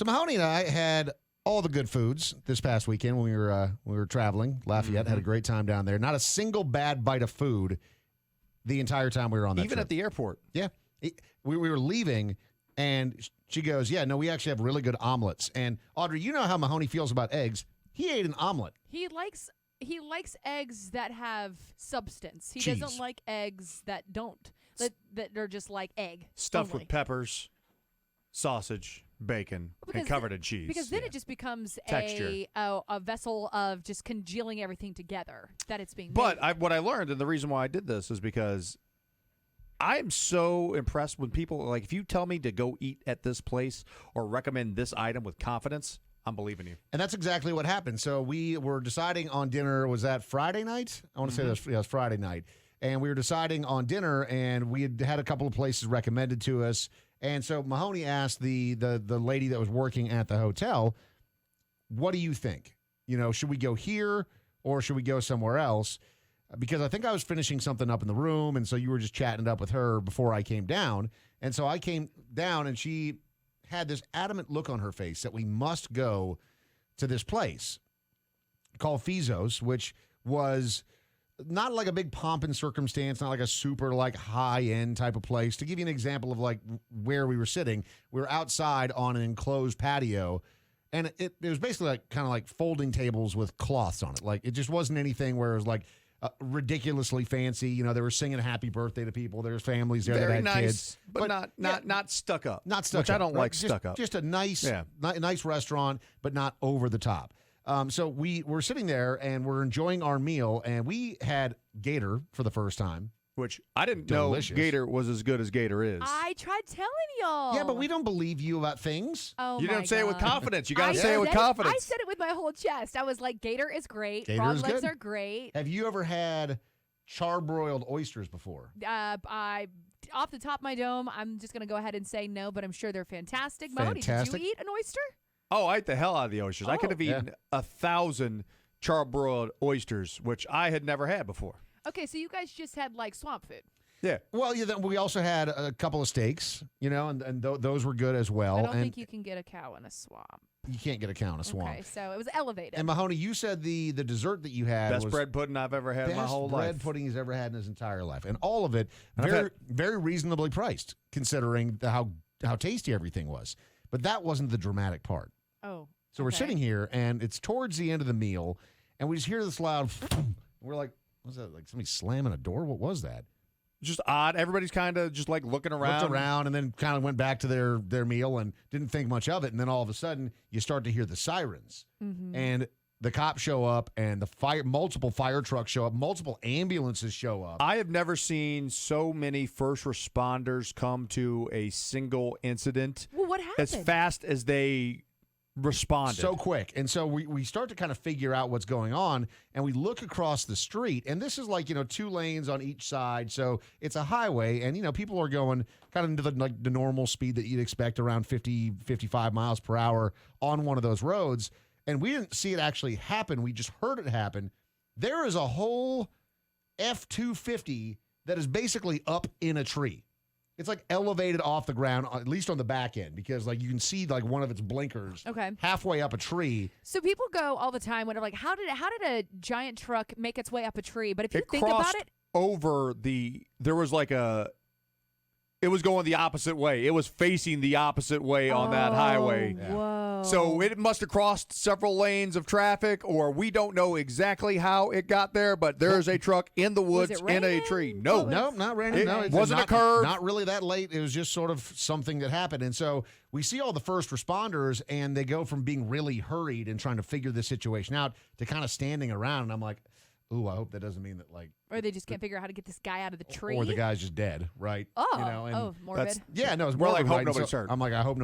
So Mahoney and I had all the good foods this past weekend when we were traveling. Lafayette had a great time down there. Not a single bad bite of food the entire time we were on that Even trip. at the airport. Yeah. We were leaving, and she goes, yeah, no, we actually have really good omelets. And, Audrey, you know how Mahoney feels about eggs. He ate an omelet. He likes eggs that have substance. He Cheese. doesn't like eggs that don't. That are just like egg. Stuffed only. with peppers, sausage, bacon, and covered in cheese. Because then it just becomes Texture. a vessel of just congealing everything together that it's being But made. what I learned, and the reason why I did this is because I'm so impressed when people, like, if you tell me to go eat at this place or recommend this item with confidence, I'm believing you. And that's exactly what happened. So we were deciding on dinner. Was that Friday night? I want to say that was Friday night. And we were deciding on dinner, and we had a couple of places recommended to us. And so Mahoney asked the lady that was working at the hotel, what do you think? You know, should we go here or should we go somewhere else? Because I think I was finishing something up in the room, and so you were just chatting it up with her before I came down. And so I came down, and she had this adamant look on her face that we must go to this place called Fezzo's, which was not like a big pomp and circumstance, not like a super like high-end type of place. To give you an example of like where we were sitting, we were outside on an enclosed patio, and it was basically like kind of like folding tables with cloths on it. Like it just wasn't anything where it was like ridiculously fancy. You know, they were singing happy birthday to people. There's families there that Very had nice, kids. but not stuck up. Not stuck which up. I don't right? like stuck up. Just a nice, nice restaurant, but not over the top. So we were sitting there and we're enjoying our meal, and we had gator for the first time. Which I didn't Delicious. know Gator was as good as Gator is. I tried telling y'all. Yeah, but we don't believe you about things. Oh, You my didn't say it with God. confidence. You got to I say it with said confidence. I said it with my whole chest. I was like, Gator is great. Gator Frog is legs good. are great. Have you ever had charbroiled oysters before? I off the top of my dome, I'm just gonna go ahead and say no, but I'm sure they're fantastic. Mahoney, did Fantastic. you eat an oyster? Oh, I ate the hell out of the oysters. I could have yeah. eaten 1,000 charbroiled oysters, which I had never had before. Okay, so you guys just had like swamp food. Yeah. Well, yeah. Then we also had a couple of steaks, you know, and those were good as well. I don't and think you can get a cow in a swamp. you can't get a cow in a swamp. Okay, so it was elevated. And Mahoney, you said the dessert that you had Best was bread pudding I've ever had in my whole best bread life. pudding he's ever had in his entire life, and all of it And I've very had- very reasonably priced, considering how tasty everything was. But that wasn't the dramatic part. oh, So we're okay. sitting here, and it's towards the end of the meal, and we just hear this loud. We're like, "What's that? Like somebody slamming a door? What was that?" Just odd. Everybody's kind of just like looking around. Looked around, and then kind of went back to their meal and didn't think much of it. And then all of a sudden, you start to hear the sirens, and the cops show up, and multiple fire trucks show up, multiple ambulances show up. I have never seen so many first responders come to a single incident Well, what happened? as fast as they responded. So quick. And so we start to kind of figure out what's going on, and we look across the street, and this is like, 2 lanes on each side. So it's a highway, and, people are going kind of into the normal speed that you'd expect, around 50, 55 miles per hour on one of those roads. And we didn't see it actually happen. We just heard it happen. There is a whole F-250 that is basically up in a tree. It's like elevated off the ground, at least on the back end, because like you can see like one of its blinkers Okay. halfway up a tree. So people go all the time when they're like, how did a giant truck make its way up a tree? But if you it think crossed about it, over there was like it was going the opposite way. It was facing the opposite way on that highway. Whoa. So it must have crossed several lanes of traffic, or we don't know exactly how it got there, but there is a truck in the woods it in a raining? tree. What No. was- No, not random. It No, it's wasn't a not, curve. Not really that late. It was just sort of something that happened. And so we see all the first responders, and they go from being really hurried and trying to figure this situation out to kind of standing around. And I'm like, ooh, I hope that doesn't mean that like, Or they just can't figure out how to get this guy out of the tree. or the guy's just dead, right? Oh, morbid. Yeah, no, it's We're like, morbid, hope right? And nobody's so hurt. I'm like, I hope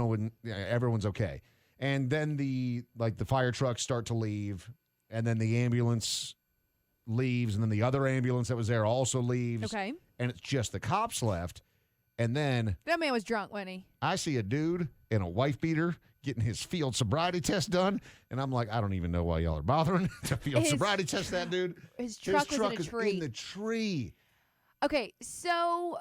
everyone's okay. And then the fire trucks start to leave, and then the ambulance leaves, and then the other ambulance that was there also leaves. Okay. And it's just the cops left. And then That man was drunk, wasn't he? I see a dude in a wife beater getting his field sobriety test done, and I'm like, I don't even know why y'all are bothering to field His- sobriety test that dude. His truck was in a is tree. in the tree. Okay, so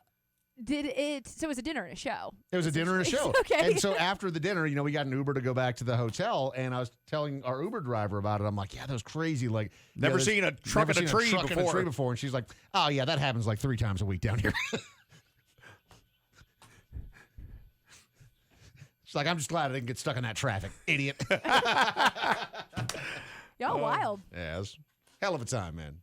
Did it? So it was a dinner and a show. It was a dinner and a show. Okay. And so after the dinner, we got an Uber to go back to the hotel, and I was telling our Uber driver about it. I'm like, yeah, that was crazy. Like, Never seen a truck in a tree before. And she's like, oh yeah, that happens like 3 times a week down here. She's like, I'm just glad I didn't get stuck in that traffic, idiot. Y'all wild. Yeah, it was hell of a time, man.